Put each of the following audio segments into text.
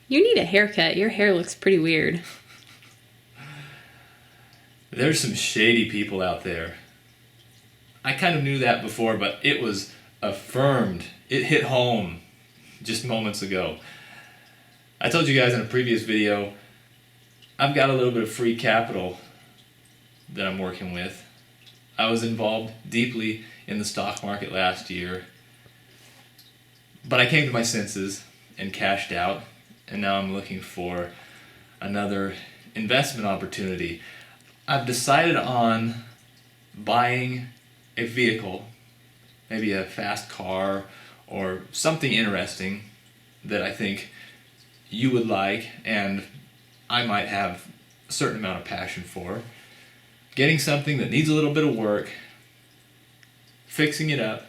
You need a haircut. Your hair looks pretty weird. There's some shady people out there. I kind of knew that before, but it was affirmed. It hit home just moments ago. I told you guys in a previous video, I've got a little bit of free capital that I'm working with. I was involved deeply in the stock market last year, but I came to my senses and cashed out, and now I'm looking for another investment opportunity. I've decided on buying a vehicle, maybe a fast car or something interesting that I think you would like and I might have a certain amount of passion for. Getting something that needs a little bit of work, fixing it up,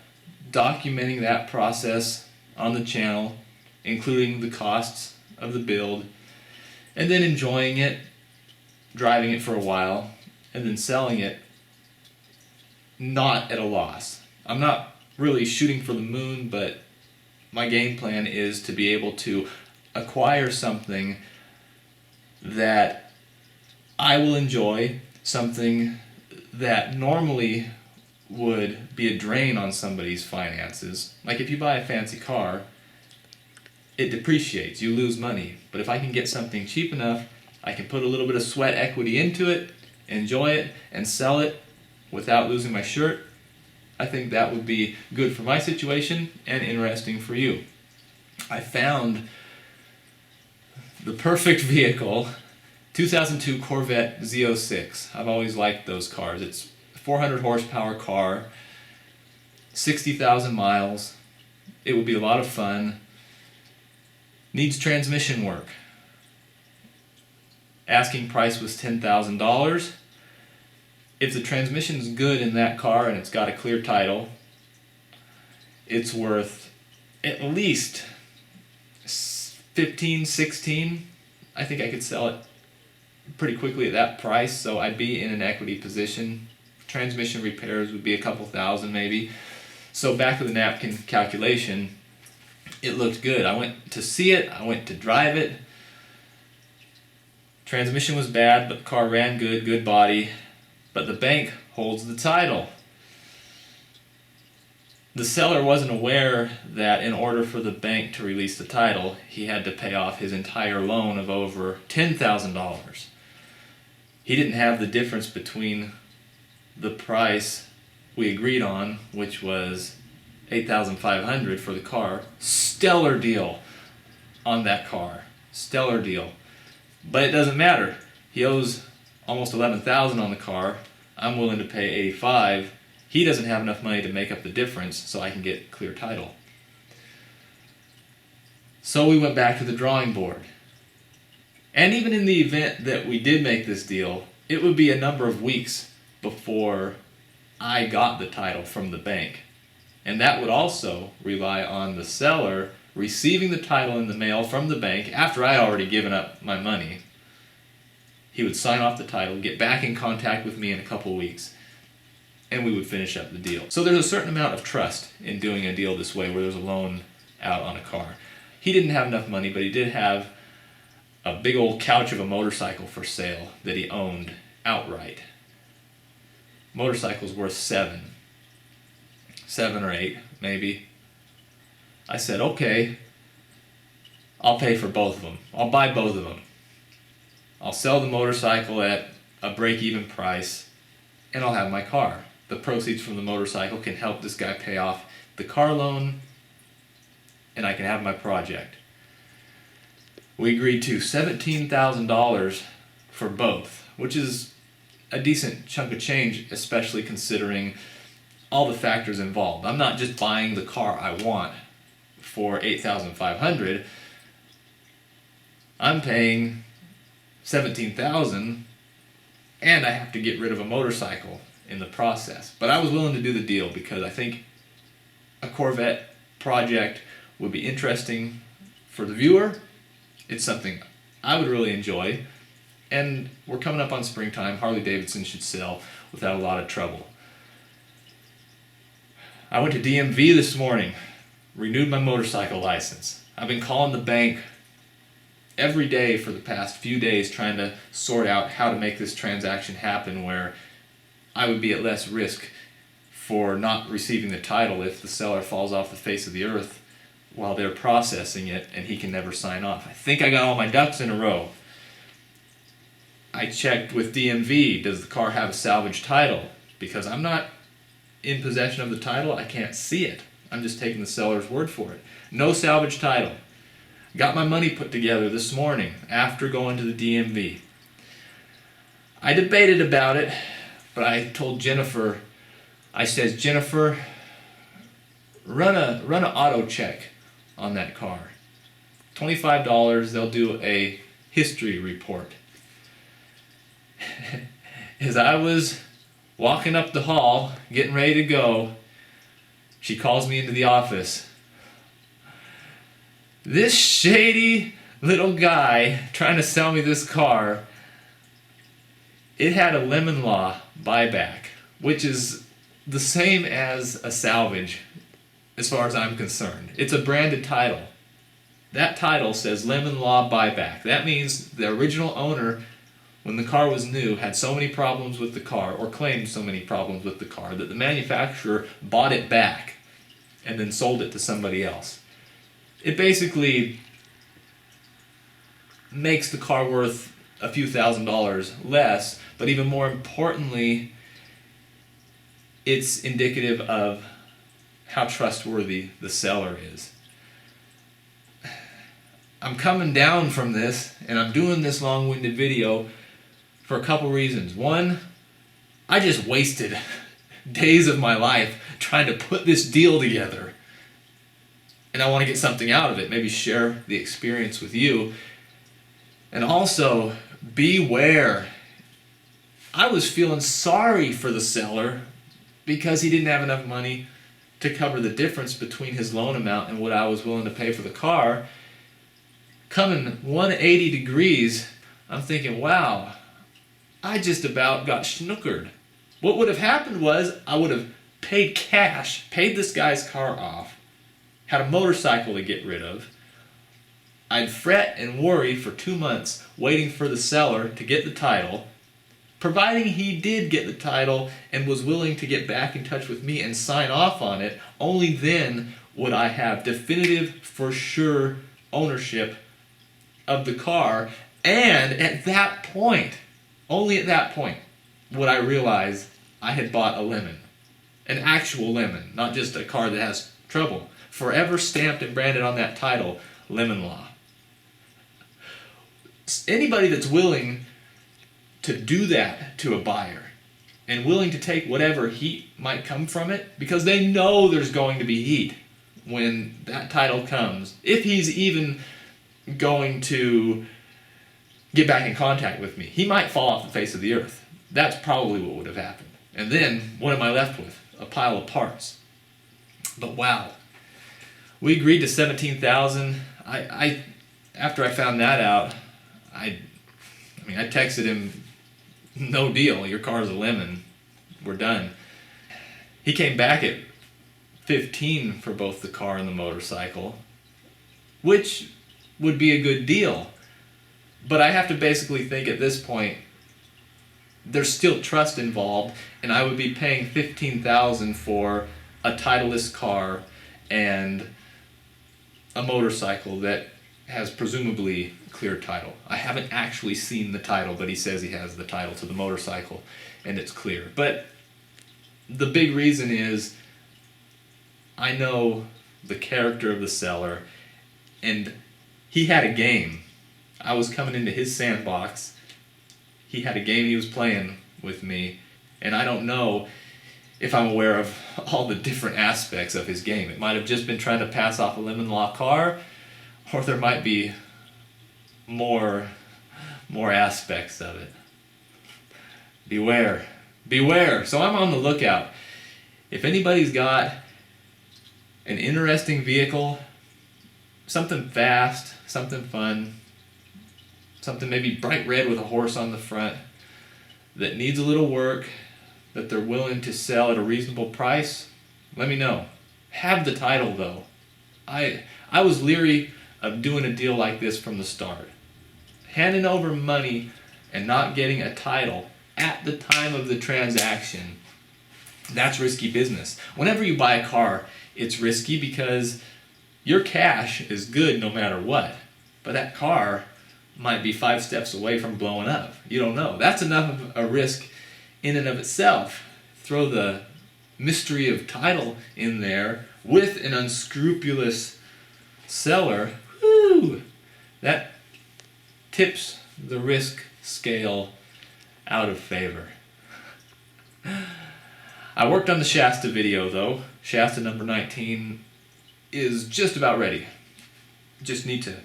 documenting that process on the channel, including the costs of the build, and then enjoying it, driving it for a while, and then selling it not at a loss. I'm not really shooting for the moon, but my game plan is to be able to acquire something that I will enjoy, something that normally would be a drain on somebody's finances. Like if you buy a fancy car, it depreciates, you lose money. But if I can get something cheap enough, I can put a little bit of sweat equity into it, enjoy it, and sell it without losing my shirt, I think that would be good for my situation and interesting for you. I found the perfect vehicle, 2002 Corvette Z06. I've always liked those cars. It's a 400 horsepower car, 60,000 miles. It would be a lot of fun. Needs transmission work. Asking price was $10,000. If the transmission's good in that car and it's got a clear title, it's worth at least 15, 16. I think I could sell it pretty quickly at that price, so I'd be in an equity position. Transmission repairs would be a couple thousand maybe. So back to the napkin calculation, it looked good. I went to see it, I went to drive it. Transmission was bad, but the car ran good, good body. But the bank holds the title. The seller wasn't aware that in order for the bank to release the title, he had to pay off his entire loan of over $10,000. He didn't have the difference between the price we agreed on, which was $8,500 for the car. Stellar deal on that car. Stellar deal. But it doesn't matter. He owes almost $11,000 on the car. I'm willing to pay $85,000. He doesn't have enough money to make up the difference, so I can get clear title. So we went back to the drawing board. And even in the event that we did make this deal, it would be a number of weeks before I got the title from the bank. And that would also rely on the seller receiving the title in the mail from the bank after I had already given up my money. He would sign off the title, get back in contact with me in a couple weeks, and we would finish up the deal. So there's a certain amount of trust in doing a deal this way where there's a loan out on a car. He didn't have enough money, but he did have a big old couch of a motorcycle for sale that he owned outright. Motorcycle's worth $7 or $8 maybe. I said, okay, I'll pay for both of them. I'll buy both of them. I'll sell the motorcycle at a break-even price, and I'll have my car. The proceeds from the motorcycle can help this guy pay off the car loan, and I can have my project. We agreed to $17,000 for both, which is a decent chunk of change, especially considering all the factors involved. I'm not just buying the car I want for $8,500. I'm paying $17,000, and I have to get rid of a motorcycle in the process. But I was willing to do the deal because I think a Corvette project would be interesting for the viewer. It's something I would really enjoy, and we're coming up on springtime. Harley-Davidson should sell without a lot of trouble. I went to DMV this morning, renewed my motorcycle license. I've been calling the bank every day for the past few days trying to sort out how to make this transaction happen where I would be at less risk for not receiving the title if the seller falls off the face of the earth while they're processing it and he can never sign off. I think I got all my ducks in a row. I checked with DMV, does the car have a salvage title? Because I'm not in possession of the title, I can't see it. I'm just taking the seller's word for it. No salvage title. Got my money put together this morning after going to the DMV. I debated about it, but I told Jennifer, I says, Jennifer, run a auto check on that car. $25, they'll do a history report. As I was walking up the hall, getting ready to go, she calls me into the office. This shady little guy trying to sell me this car, it had a lemon law buyback, which is the same as a salvage as far as I'm concerned. It's a branded title. That title says lemon law buyback. That means the original owner, when the car was new, had so many problems with the car, or claimed so many problems with the car, that the manufacturer bought it back and then sold it to somebody else. It basically makes the car worth a few $1,000s less, but even more importantly, it's indicative of how trustworthy the seller is. I'm coming down from this, and I'm doing this long-winded video for a couple reasons. One, I just wasted days of my life trying to put this deal together. And I want to get something out of it, maybe share the experience with you. And also, beware. I was feeling sorry for the seller because he didn't have enough money to cover the difference between his loan amount and what I was willing to pay for the car. Coming 180 degrees, I'm thinking, wow, I just about got snookered. What would have happened was I would have paid cash, paid this guy's car off, had a motorcycle to get rid of. I'd fret and worry for 2 months waiting for the seller to get the title. Providing he did get the title and was willing to get back in touch with me and sign off on it, only then would I have definitive, for sure ownership of the car. And at that point, only at that point, would I realize I had bought a lemon. An actual lemon, not just a car that has trouble. Forever stamped and branded on that title, lemon law. Anybody that's willing to do that to a buyer and willing to take whatever heat might come from it, because they know there's going to be heat when that title comes, if he's even going to get back in contact with me. He might fall off the face of the earth. That's probably what would have happened. And then, what am I left with? A pile of parts. But wow. We agreed to $17,000. After I found that out, I texted him, no deal, your car's a lemon, we're done. He came back at $15,000 for both the car and the motorcycle, which would be a good deal. But I have to basically think at this point, there's still trust involved, and I would be paying $15,000 for a titleless car and a motorcycle that has presumably clear title. I haven't actually seen the title, but he says he has the title to the motorcycle and it's clear. But the big reason is I know the character of the seller, and he had a game. I was coming into his sandbox. He had a game he was playing with me, and I don't know if I'm aware of all the different aspects of his game. It might have just been trying to pass off a lemon law car, or there might be more aspects of it. Beware. Beware. So I'm on the lookout. If anybody's got an interesting vehicle, something fast, something fun, something maybe bright red with a horse on the front, that needs a little work, that they're willing to sell at a reasonable price, let me know. Have the title though. I was leery of doing a deal like this from the start. handing over money and not getting a title at the time of the transaction, that's risky business. Whenever you buy a car, it's risky because your cash is good no matter what. But that car might be 5 steps away from blowing up. You don't know. That's enough of a risk in and of itself. Throw the mystery of title in there with an unscrupulous seller, whoo, that tips the risk scale out of favor. I worked on the Shasta video though. Shasta number 19 is just about ready. Just need to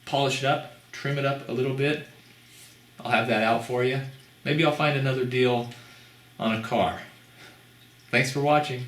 polish it up, trim it up a little bit. I'll have that out for you. Maybe I'll find another deal on a car. Thanks for watching.